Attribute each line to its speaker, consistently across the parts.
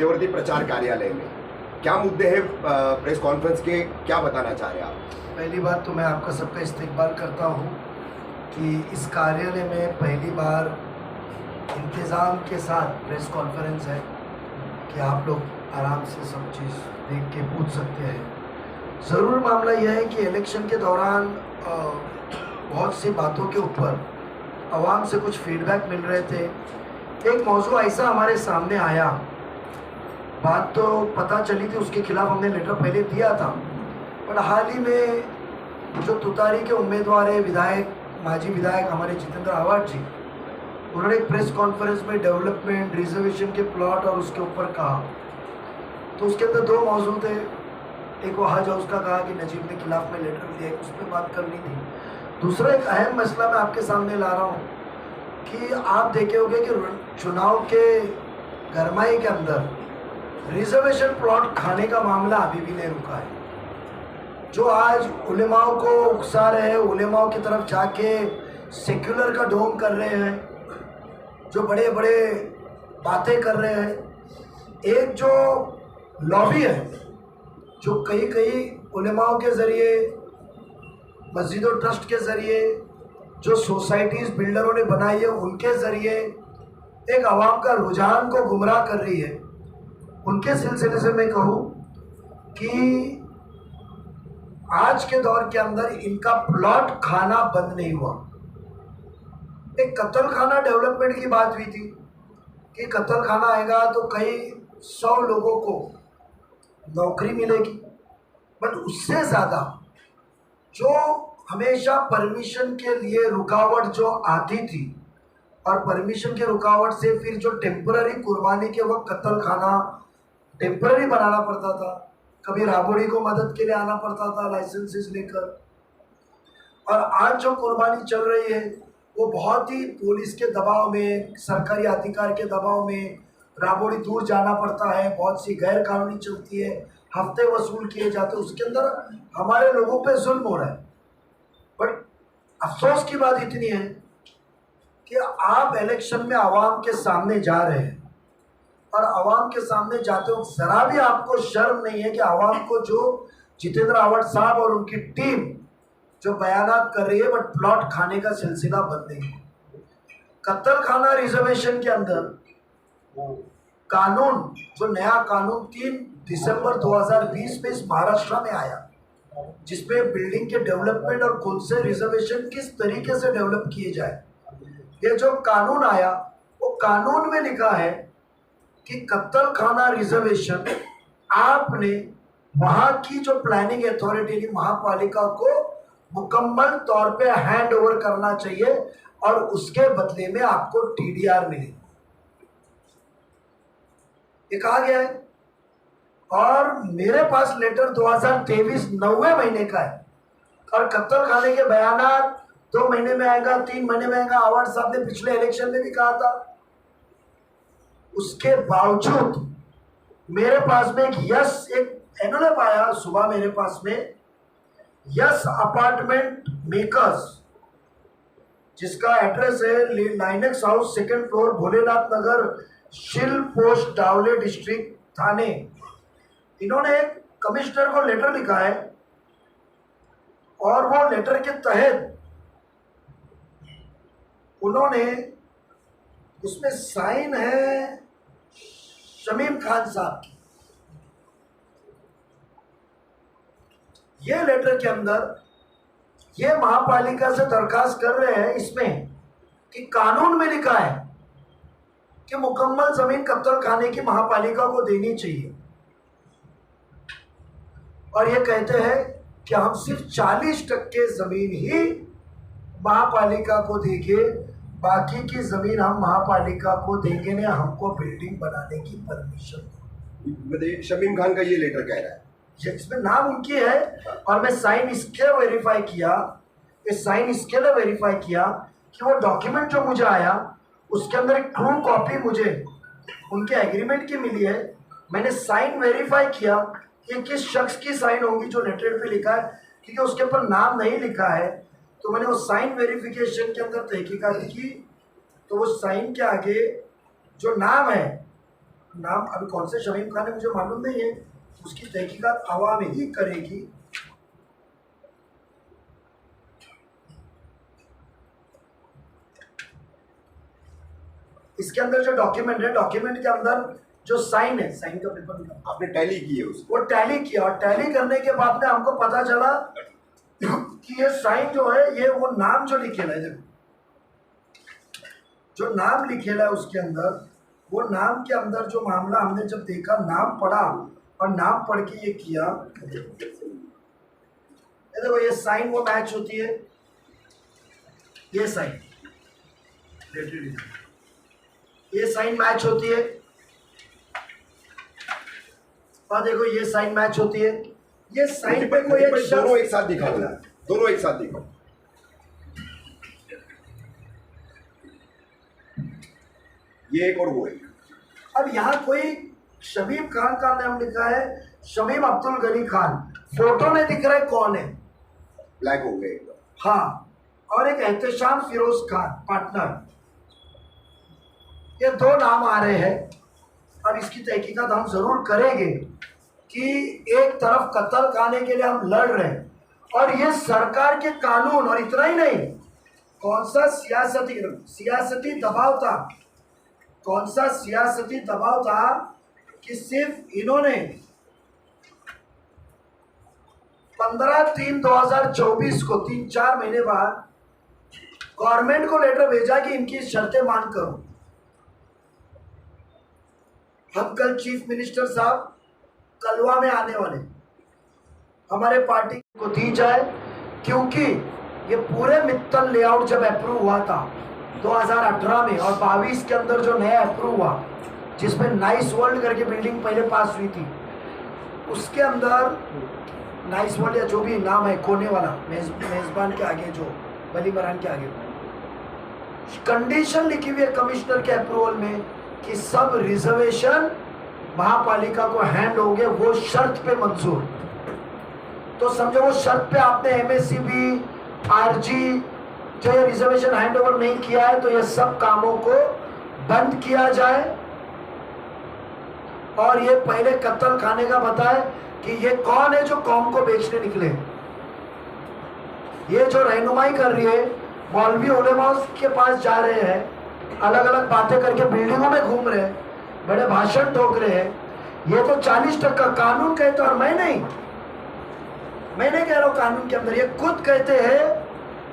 Speaker 1: मध्यवर्ती प्रचार कार्यालय में क्या मुद्दे हैं प्रेस कॉन्फ्रेंस के, क्या बताना चाह रहे हैं आप?
Speaker 2: पहली बात तो मैं आपका सबका इस्तकबाल करता हूँ कि इस कार्यालय में पहली बार इंतज़ाम के साथ प्रेस कॉन्फ्रेंस है कि आप लोग आराम से सब चीज़ देख के पूछ सकते हैं। ज़रूर मामला यह है कि इलेक्शन के दौरान बहुत सी बातों के ऊपर आवाम से कुछ फीडबैक मिल रहे थे। एक मौजू ऐसा हमारे सामने आया, बात तो पता चली थी, उसके खिलाफ हमने लेटर पहले दिया था, पर हाल ही में जो तुतारी के उम्मीदवार है विधायक, माजी विधायक हमारे जितेंद्र आवाड जी, उन्होंने एक प्रेस कॉन्फ्रेंस में डेवलपमेंट रिजर्वेशन के प्लॉट और उसके ऊपर कहा, तो उसके अंदर दो मौजू थे। एक वो हज हाउस का कहा कि नजीब के खिलाफ में लेटर दिया, उस पर बात करनी थी। दूसरा एक अहम मसला मैं आपके सामने ला रहा हूँ कि आप देखे होंगे कि चुनाव के गरमाई के अंदर रिजर्वेशन प्लॉट खाने का मामला अभी भी नहीं रुका है। जो आज उलेमाओं को उकसा रहे हैं, उलेमाओं की तरफ जाके सेक्युलर का ढोंग कर रहे हैं, जो बड़े बड़े बातें कर रहे हैं, एक जो लॉबी है जो कई उलेमाओं के ज़रिए, मस्जिद और ट्रस्ट के ज़रिए, जो सोसाइटीज़ बिल्डरों ने बनाई है उनके ज़रिए एक आवाम का रुझान को गुमराह कर रही है, उनके सिलसिले से मैं कहूँ कि आज के दौर के अंदर इनका प्लॉट खाना बंद नहीं हुआ। एक कत्ल खाना डेवलपमेंट की बात हुई थी कि कत्ल खाना आएगा तो कई 100 लोगों को नौकरी मिलेगी, बट उससे ज़्यादा जो हमेशा परमिशन के लिए रुकावट जो आती थी और परमिशन की रुकावट से फिर जो टेम्पररी कुर्बानी के वक्त कत्ल खाना टेम्पररी बनाना पड़ता था, कभी राबड़ी को मदद के लिए आना पड़ता था लाइसेंसेस लेकर, और आज जो कुर्बानी चल रही है वो बहुत ही पुलिस के दबाव में, सरकारी अधिकार के दबाव में राबड़ी दूर जाना पड़ता है, बहुत सी गैर कानूनी चलती है, हफ्ते वसूल किए जाते हैं, उसके अंदर हमारे लोगों पे जुल्म हो रहा है। बट अफसोस की बात इतनी है कि आप इलेक्शन में आवाम के सामने जा रहे हैं और आवाम के सामने जाते हो जरा भी आपको शर्म नहीं है कि आवाम को जो जितेंद्र आवाड साहब और उनकी टीम जो बयानात कर रही है, बट प्लॉट खाने का सिलसिला बंद नहीं है। कत्ल खाना रिजर्वेशन के अंदर कानून, जो नया कानून 3 दिसंबर 2020 में इस महाराष्ट्र में आया, जिसमें बिल्डिंग के डेवलपमेंट और कौन से रिजर्वेशन किस तरीके से डेवलप किए जाए, ये जो कानून आया वो कानून में लिखा है कि कत्ल खाना रिजर्वेशन आपने वहाँ की जो प्लानिंग अथॉरिटी महापालिका को मुकम्मल तौर पे हैंड ओवर करना चाहिए और उसके बदले में आपको टीडीआर मिलेगी, ये कहा गया है। और मेरे पास लेटर 2023 9वें महीने का है और कत्ल खाने के बयानात 2 महीने में आएगा, 3 महीने में आएगा। आवाड साहब ने पिछले इलेक्शन में भी कहा था। उसके बावजूद मेरे पास में एक एनोलेप आया सुबह मेरे पास में, यस अपार्टमेंट मेकर्स, जिसका एड्रेस है Linex house, 2nd floor, Bholenath Nagar, Shil post, डावले district, थाने। इन्होंने एक कमिश्नर को लेटर लिखा है और वो लेटर के तहत उन्होंने, उसमें साइन है शमीम खान साहब की। ये लेटर के अंदर ये महापालिका से दरखास्त कर रहे हैं इसमें कि कानून में लिखा है कि मुकम्मल जमीन कत्ल खाने की महापालिका को देनी चाहिए, और ये कहते हैं कि हम सिर्फ 40% जमीन ही महापालिका को देंगे, बाकी की जमीन हम महापालिका को देंगे नहीं, हमको बिल्डिंग बनाने की परमिशन।
Speaker 1: शमीम खान का ये लेटर कह रहा है,
Speaker 2: इसमें नाम उनकी है, और मैं साइन इसके वेरीफाई किया, इस साइन इसके लिए वेरीफाई किया कि वो डॉक्यूमेंट जो मुझे आया उसके अंदर एक ट्रू कॉपी मुझे उनके एग्रीमेंट की मिली है। मैंने साइन वेरीफाई किया कि किस शख्स की साइन होगी जो लेटर पे लिखा है, क्योंकि उसके ऊपर नाम नहीं लिखा है। तो मैंने वो साइन वेरिफिकेशन के अंदर तहकीकात की, तो वो साइन के आगे जो नाम है नाम अभी कौन से शमीम खान है मुझे मालूम नहीं है, उसकी तहकीकात आवाम ही करेगी। इसके अंदर जो डॉक्यूमेंट है, डॉक्यूमेंट के अंदर जो साइन है, साइन का पेपर निकाला,
Speaker 1: आपने टैली की है उसको?
Speaker 2: वो टैली किया और टैली करने के बाद में हमको पता चला कि ये साइन जो है, ये वो नाम जो लिखेला है, देखो जो नाम लिखेला है उसके अंदर, वो नाम के अंदर जो मामला हमने जब देखा, नाम पढ़ा और नाम पढ़ के ये किया, ये देखो ये साइन वो मैच होती है, ये साइन, ये साइन मैच होती है, और देखो ये साइन मैच होती है। ये साइन पे कोई एक
Speaker 1: दोनों एक साथ दिखाओ, दोनों एक साथ दिखाओ। ये एक और वो एक।
Speaker 2: अब यहाँ कोई शमीम खान का नाम लिखा है, शमीम अब्दुल गनी खान, फोटो नहीं दिख रहा है कौन है,
Speaker 1: ब्लैक हो गए एकदम।
Speaker 2: हाँ, और एक एहतशाम फिरोज खान पार्टनर, ये दो नाम आ रहे हैं। अब इसकी तहकीकात हम जरूर करेंगे कि एक तरफ कत्ल खाने के लिए हम लड़ रहे हैं और ये सरकार के कानून, और इतना ही नहीं, कौन सा सियासती दबाव था, कौन सा सियासती दबाव था कि सिर्फ इन्होंने 15/3/2024 को 3-4 महीने बाद गवर्नमेंट को लेटर भेजा कि इनकी शर्तें मान करो। हम कल चीफ मिनिस्टर साहब कलवा में आने वाले, हमारे पार्टी को दी जाए, क्योंकि ये पूरे मित्तल लेआउट जब अप्रूव हुआ था 2018 में और 22 के अंदर जो नया अप्रूव हुआ, जिसमें नाइस वर्ल्ड करके बिल्डिंग पहले पास हुई थी, उसके अंदर नाइस वर्ल्ड या जो भी नाम है कोने वाला, मेजबान के आगे जो बली मरान के आगे कंडीशन लिखी हुई है कमिश्नर के अप्रूवल में कि सब रिजर्वेशन महापालिका को हैंड होंगे, वो शर्त पे मंजूर। तो समझो वो शर्त पे आपने एमएससीबी, आरजी जो ये रिजर्वेशन हैंड ओवर नहीं किया है, तो ये सब कामों को बंद किया जाए। और ये पहले कत्ल खाने का बताए कि ये कौन है जो कौम को बेचने निकले। ये जो रहनुमाई कर रही है, मौलवी उलेमा के पास जा रहे हैं, अलग अलग बातें करके बिल्डिंगों में घूम रहे हैं, बड़े भाषण ठोक रहे हैं, ये तो 40% कानून कहते हैं। और मैं नहीं कह रहा हूं कानून के अंदर, ये खुद कहते हैं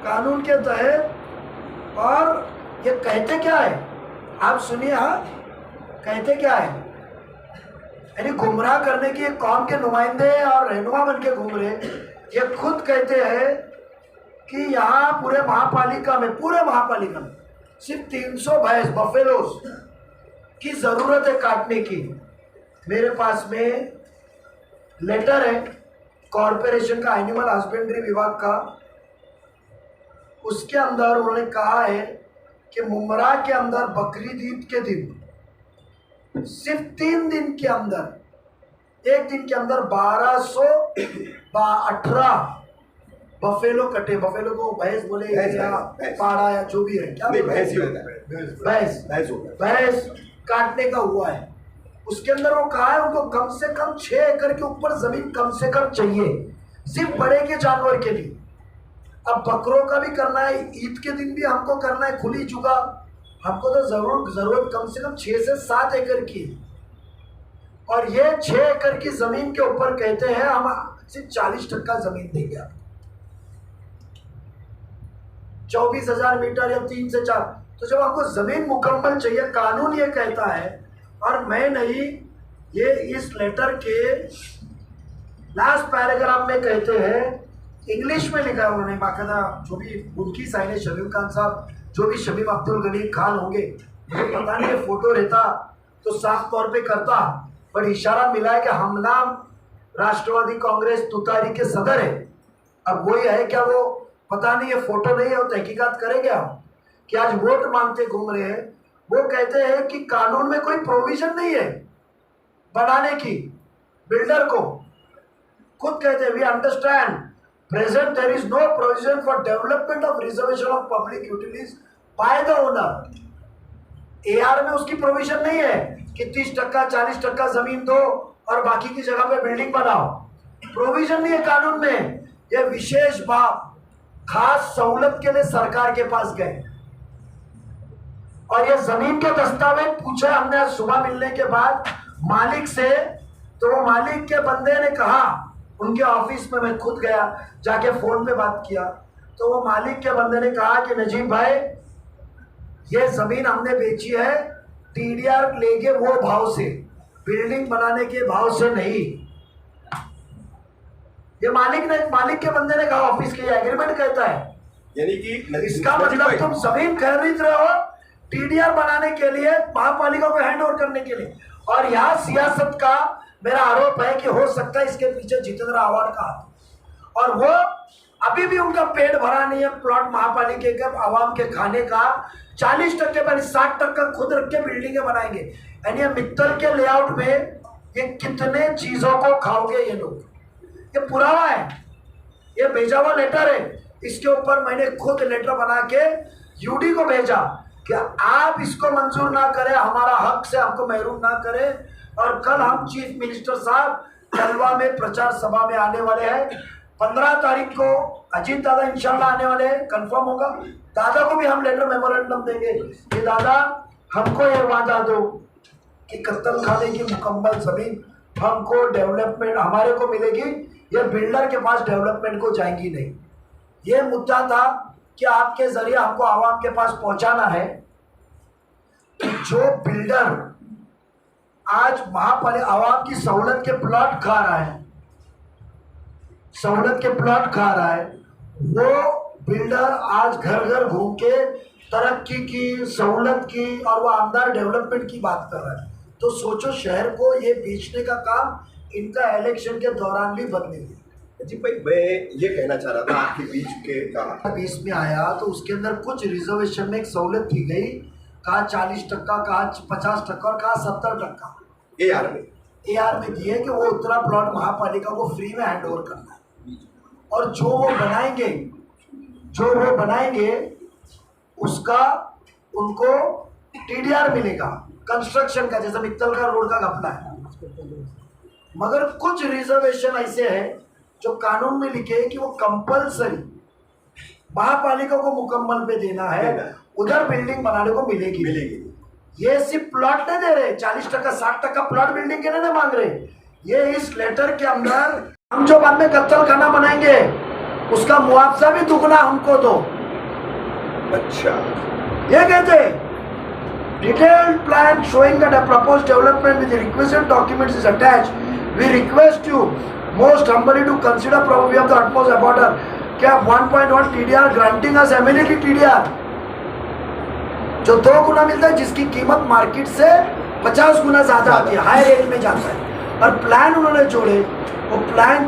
Speaker 2: कानून के तहत। और ये कहते क्या है, आप सुनिए, हाँ कहते क्या है, यानी गुमराह करने की कौम के नुमाइंदे और रहनुमा बन के घूम रहे। ये खुद कहते हैं कि यहाँ पूरे महापालिका में सिर्फ 300 भैंस बफेलोस की जरूरत है काटने की। मेरे पास में लेटर है कॉरपोरेशन का, एनिमल हस्बेंड्री विभाग का, उसके अंदर उन्होंने कहा है कि मुमरा के अंदर बकरीद ईद के दिन सिर्फ 3 दिन के अंदर, एक दिन के अंदर 1218 बफेलो कटे। बफेलो को भैंस बोले या पाड़ा या जो भी है, क्या
Speaker 1: भैंस ही होता है,
Speaker 2: भैंस काटने का हुआ है। उसके अंदर वो कहा है उनको कम से कम 6 एकड़ के ऊपर जमीन कम से कम चाहिए, सिर्फ बड़े के जानवर के लिए। अब बकरों का भी करना है, ईद के दिन भी हमको करना है खुली जुगा, हमको तो जरूरत कम से कम 6 से 7 एकड़ की। और ये 6 एकड़ की जमीन के ऊपर कहते हैं हम सिर्फ 40% जमीन देंगे आपको, 24,000 मीटर या 3 से 4। तो जब आपको जमीन मुकम्मल चाहिए, कानून ये कहता है, और मैं नहीं, ये इस लेटर के लास्ट पैराग्राफ में कहते हैं, इंग्लिश में लिखा है उन्होंने बाकायदा, जो भी उनकी साइन है शमीम खान साहब, जो भी शमीम अब्दुल गनी खान होंगे, मुझे पता नहीं है, फोटो रहता तो साफ तौर पे करता, पर इशारा मिला है कि हम नाम राष्ट्रवादी कांग्रेस तुतारी के सदर है। अब वही है क्या वो पता नहीं है, फोटो नहीं है, वो तहकीकात करेंगे हम कि आज वोट मांगते घूम रहे हैं। वो कहते हैं कि कानून में कोई प्रोविजन नहीं है बनाने की बिल्डर को, खुद कहते हैं we understand present there is no provision for development of reservation of public utilities by the owner. AR में उसकी प्रोविजन नहीं है, कि 30% 40% जमीन दो और बाकी की जगह पे बिल्डिंग बनाओ। प्रोविजन नहीं है कानून में। ये विशेष बात खास सहूलत के लिए सरकार के पास गए और ये जमीन के दस्तावेज पूछे हमने आज सुबह मिलने के बाद मालिक से, तो मालिक के बंदे ने कहा, उनके ऑफिस में मैं खुद गया, जाके फोन पे बात किया, तो वो मालिक के बंदे ने कहा कि नजीब भाई ये जमीन हमने बेची है टीडीआर लेके वो भाव से, बिल्डिंग बनाने के भाव से नहीं। ये मालिक के बंदे ने कहा ऑफिस के, एग्रीमेंट कहता है।
Speaker 1: यानी कि
Speaker 2: इसका मतलब तुम जमीन खरीद रहे हो टीडीआर बनाने के लिए, महापालिका को हैंड ओवर करने के लिए। और यहाँ सियासत का मेरा आरोप है कि हो सकता है इसके पीछे जितेंद्र आव्हाड का हाथ, और वो अभी भी उनका पेट भरा नहीं है प्लॉट महापालिका के आवाम के खाने का। 40% पर 60% खुद रख के बिल्डिंगें बनाएंगे। यानी ये मित्तल के लेआउट में ये कितने चीजों को खाओगे ये लोग। ये पुरावा है, ये भेजा हुआ लेटर है। इसके ऊपर मैंने खुद लेटर बना के यूडी को भेजा कि आप इसको मंजूर ना करें, हमारा हक से हमको महरूम ना करें। और कल हम चीफ मिनिस्टर साहब कलवा में प्रचार सभा में आने वाले हैं। 15 तारीख को अजीत दादा इंशाल्लाह आने वाले हैं, कंफर्म होगा। दादा को भी हम लेटर मेमोरेंडम देंगे कि दादा हमको ये वादा दो कि कत्ल खाने की मुकम्मल जमीन हमको डेवलपमेंट हमारे को मिलेगी, ये बिल्डर के पास डेवलपमेंट को जाएंगी नहीं। ये मुद्दा था कि आपके जरिए हमको आवाम के पास पहुंचाना है कि जो बिल्डर आज महापालिका आवाम की सहूलत के प्लॉट खा रहा है, सहूलत के प्लॉट खा रहा है, वो बिल्डर आज घर घर घूम के तरक्की की, सहूलत की और वो आमदार डेवलपमेंट की बात कर रहा है। तो सोचो शहर को ये बेचने का काम इनका इलेक्शन के दौरान भी बंद नहीं है।
Speaker 1: जी भाई, मैं ये कहना चाह रहा था आपके बीच में
Speaker 2: आया तो उसके अंदर कुछ रिजर्वेशन में एक सहूलत दी गई, कहा 40%, कहा 50% और कहा 70% AR में दिए कि वो उतना प्लॉट महापालिका को फ्री में हैंड ओवर करना है। और जो वो बनाएंगे उसका उनको टीडीआर मिलेगा कंस्ट्रक्शन का, जैसे मित्तल का रोड का घपला है। मगर कुछ रिजर्वेशन ऐसे हैं जो कानून में लिखे हैं कि वो कंपलसरी महापालिका को मुकम्मल पे देना है, उधर बिल्डिंग बनाने को मिलेगी। ये सिर्फ प्लॉट नहीं दे रहे, 40% 60% प्लॉट बिल्डिंग के नहीं मांग रहे। ये इस लेटर के अंदर हम जो बाद में कत्ल खाना बनाएंगे उसका मुआवजा भी दुगना हमको दो।
Speaker 1: अच्छा,
Speaker 2: ये कहते detailed plan showing that a proposed development with requisite documents is attached. We request you most humbly to consider probably of the utmost important cap 1.1 TDR granting us amenity TDR जो 2 गुना मिलता है, जिसकी कीमत मार्केट से 50 गुना ज्यादा आती है, high rate में जाता है। और प्लान उन्होंने जोड़े, वो प्लान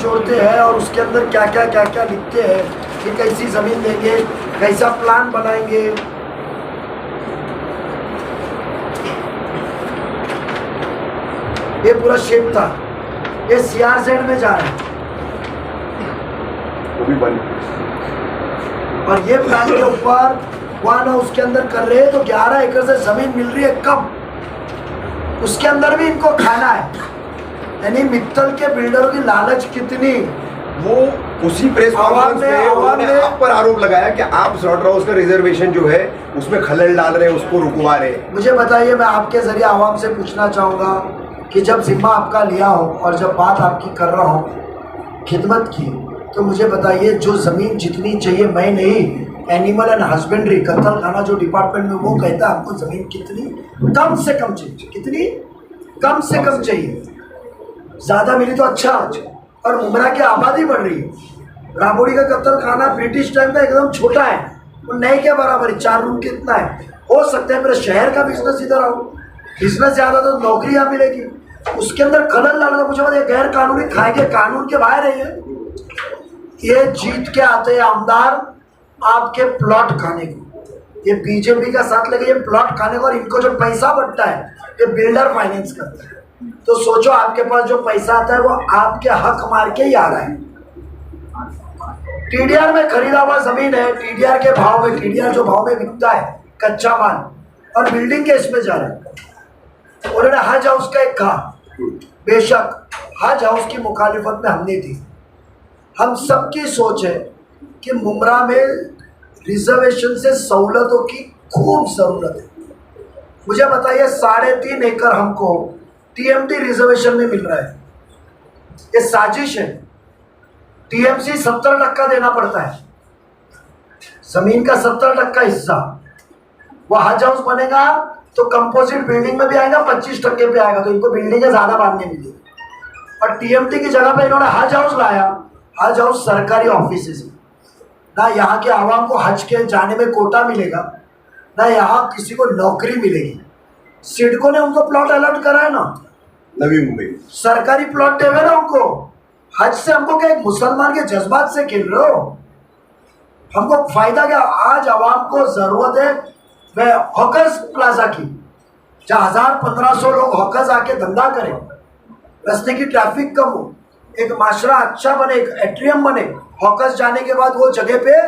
Speaker 2: जोड़ते हैं और उसके अंदर क्या क्या लिखते हैं कि कैसी जमीन देंगे, कैसा प्लान बनाएंगे। ये पूरा शेप था, ये CRZ में जा रहा है
Speaker 1: वो भी बन।
Speaker 2: और ये प्लान के ऊपर वहाँ ना उसके अंदर कर रहे हैं तो 11 एकड़ से जमीन मिल रही है कम, उसके अंदर भी इनको खाना है। यानी मित्तल के बिल्डरों की लालच कितनी।
Speaker 1: वो उसी प्रेस कॉन्फ्रेंस में उन्होंने आप पर आरोप लगाया कि आप स्लॉटर हाउस का रिजर्वेशन जो है उसमें खलल डाल रहे हैं, उसको रुकवा रहे हैं।
Speaker 2: मुझे बताइए, मैं आपके जरिए आवाम से पूछना चाहूँगा कि जब जिम्मा आपका लिया हो और जब बात आपकी कर रहा हूँ खिदमत की, तो मुझे बताइए जो ज़मीन जितनी चाहिए, मैं नहीं, एनिमल एंड हस्बेंड्री कत्ल खाना जो डिपार्टमेंट में वो कहता है हमको ज़मीन कितनी कम से कम चाहिए, कितनी कम से कम चाहिए, ज़्यादा मिली तो अच्छा। और मुमरा की आबादी बढ़ रही है। राबोड़ी का कत्ल खाना ब्रिटिश टाइम का एकदम छोटा है, वो नए के बराबर 4 रूम कितना है। हो सकता है मेरे शहर का बिजनेस इधर आओ, बिजनेस ज़्यादा तो नौकरी यहाँ मिलेगी, उसके अंदर खलल डालना। मुझे बताइए, गैर कानूनी खाएंगे, कानून के बाहर है ये जीत के आते हैं आमदार आपके प्लॉट खाने को। ये बीजेपी का साथ लगे, ये प्लॉट खाने को, और इनको जो पैसा बढ़ता है ये बिल्डर फाइनेंस करता है। तो सोचो आपके पास जो पैसा आता है वो आपके हक मार के ही आ रहा है। टीडीआर में खरीदा हुआ जमीन है, टीडीआर के भाव में, टीडीआर जो भाव में बिकता है कच्चा माल, और बिल्डिंग के इसमें जा रहे हैं। उन्होंने हज हाउस का एक कहा, बेशक हज हाउस की मुखालिफत में हमने थी। हम सबकी सोच है कि मुमरा में रिजर्वेशन से सहूलतों की खूब ज़रूरत है। मुझे बताइए 3.5 एकड़ हमको टीएमटी रिजर्वेशन में मिल रहा है, ये साजिश है। टीएमसी 70% देना पड़ता है, जमीन का 70% हिस्सा। वो हज हाउस बनेगा तो कंपोजिट बिल्डिंग में भी आएगा, 25% पे आएगा, तो इनको बिल्डिंगें ज्यादा बांधने मिली। और टीएमटी की जगह पे इन्होंने हज हाउस लाया। हज हाउस सरकारी ऑफिस है, ना यहाँ के आवाम को हज के जाने में कोटा मिलेगा, ना यहाँ किसी को नौकरी मिलेगी। सिडको ने उनको प्लॉट अलॉट करा है ना,
Speaker 1: नवी मुंबई
Speaker 2: सरकारी प्लॉट देवे ना उनको। हज से हमको क्या एक मुसलमान के जज्बात से खेल रहे हो? हमको फायदा क्या? आज आवाम को जरूरत है वह हॉकर्स प्लाजा की, जहाँ 1000-1500 लोग हॉकर्स आके धंधा करें, रास्ते की ट्रैफिक कम हो, एक माशरा अच्छा बने, एक एट्रियम बने। हॉकर्स जाने के बाद वो जगह पे,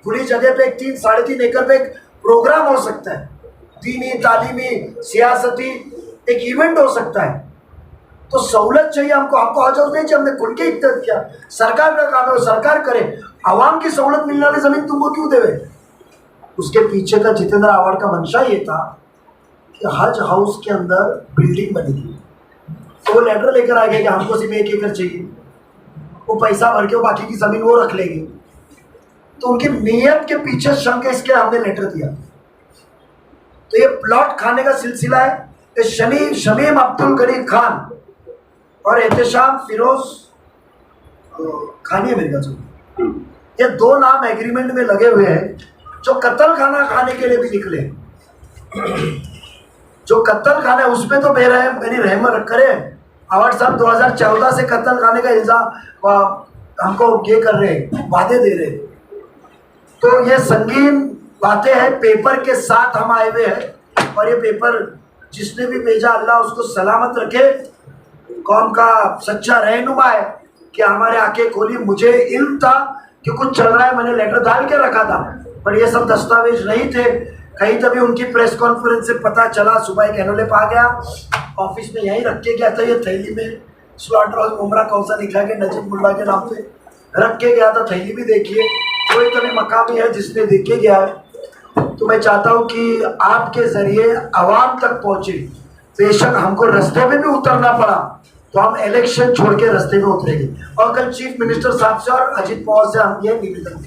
Speaker 2: खुली जगह पे 3-3.5 एकड़ पे एक प्रोग्राम हो सकता है, दीनी, तालीमी, सियासती एक इवेंट हो सकता है। तो सहूलत चाहिए हमको, हमको हज हाउस नहीं चाहिए। हमने खुल के इख्तियार किया, सरकार का काम है, वो सरकार करे। आवाम की सहूलत मिलने वाली जमीन तुमको क्यों देवे? उसके पीछे का जितेंद्र आवाड़ का मंशा ये था कि हज हाउस के अंदर बिल्डिंग बनेगी, तो वो लेटर लेकर आ गए कि हमको सिर्फ 1 एकड़ चाहिए। वो पैसा भर के वो बाकी की जमीन वो रख लेंगे। तो उनकी नीयत के पीछे शंक है, इसके हमने लेटर दिया। तो ये प्लॉट खाने का सिलसिला है। ये शमीम अब्दुल गनी खान और एहतशाम फिरोज खानी है मेरे ख्याल, ये 2 नाम एग्रीमेंट में लगे हुए हैं, जो कत्ल खाना खाने के लिए भी निकले। जो कत्ल खाना है उसमें तो मेरी रहमत करे। आवाड़ साहब 2014 से कत्ल खाने का इल्जाम हमको ये कर रहे हैं, वादे दे रहे। तो ये संगीन बातें हैं, पेपर के साथ हम आए हुए हैं। और ये पेपर जिसने भी भेजा अल्लाह उसको सलामत रखे, कौम का सच्चा रहनुमा है कि हमारे आंखें खोली। मुझे इल्म था कि कुछ चल रहा है, मैंने लेटर डाल के रखा था, पर ये सब दस्तावेज नहीं थे। कहीं तभी उनकी प्रेस कॉन्फ्रेंस से पता चला, सुबह एक एनोलेप आ गया, ऑफिस में यहीं रख के गया था, ये थैली में स्लॉटर हाउस मुमरा कौसा लिखा के नजीब मुल्ला के नाम पे रख के गया था। थैली भी देखिए, कोई तभी मकामी है जिसने देख के गया है। तो मैं चाहता हूँ कि आपके जरिए आवाम तक पहुँचे। बेशक हमको रास्ते में भी उतरना पड़ा तो हम इलेक्शन छोड़ के रास्ते में उतरेंगे। और कल चीफ मिनिस्टर साहब से और अजीत पवार से हम ये निवेदन